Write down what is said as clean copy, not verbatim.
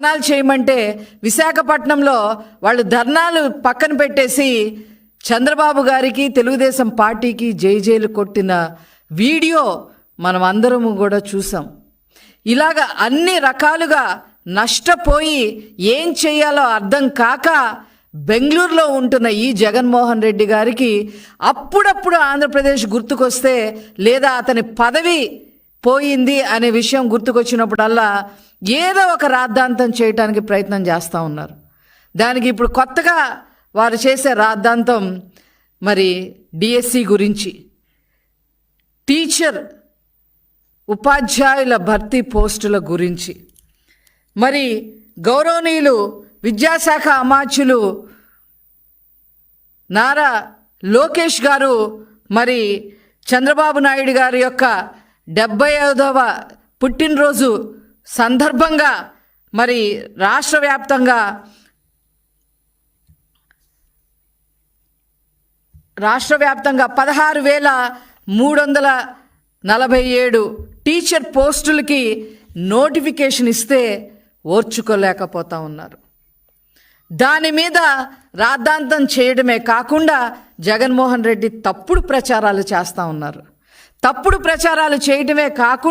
ధర్నాలు చేయమంటే విశాఖపట్నంలో వాళ్ళు ధర్నాలు పక్కన పెట్టేసి చంద్రబాబు గారికి తెలుగుదేశం పార్టీకి జైలు కొట్టిన వీడియో మనం అందరము కూడా చూసాం. ఇలాగ అన్ని రకాలుగా నష్టపోయి ఏం చేయాలో అర్థం కాక బెంగళూరులో ఉంటున్న ఈ జగన్మోహన్ రెడ్డి గారికి అప్పుడప్పుడు ఆంధ్రప్రదేశ్ గుర్తుకొస్తే లేదా అతని పదవి పోయింది అనే విషయం గుర్తుకొచ్చినప్పుడల్లా ఏదో ఒక రాద్ధాంతం చేయడానికి ప్రయత్నం చేస్తూ ఉన్నారు. దానికి ఇప్పుడు కొత్తగా వారు చేసే రాద్ధాంతం మరి డిఎస్సి గురించి, టీచర్ ఉపాధ్యాయుల భర్తీ పోస్టుల గురించి. మరి గౌరవనీయులు విద్యాశాఖ అమాత్యులు నారా లోకేష్ గారు మరి చంద్రబాబు నాయుడు గారి యొక్క 75వ పుట్టినరోజు సందర్భంగా మరి రాష్ట్ర వ్యాప్తంగా 16,347 టీచర్ పోస్టులకి నోటిఫికేషన్ ఇస్తే ఓర్చుకోలేకపోతా ఉన్నారు. దాని మీద రాద్ధాంతం చేయడమే కాకుండా జగన్మోహన్ రెడ్డి తప్పుడు ప్రచారాలు చేస్తూ ఉన్నారు. తప్పుడు ప్రచారాలు చేయడమే కాకుండా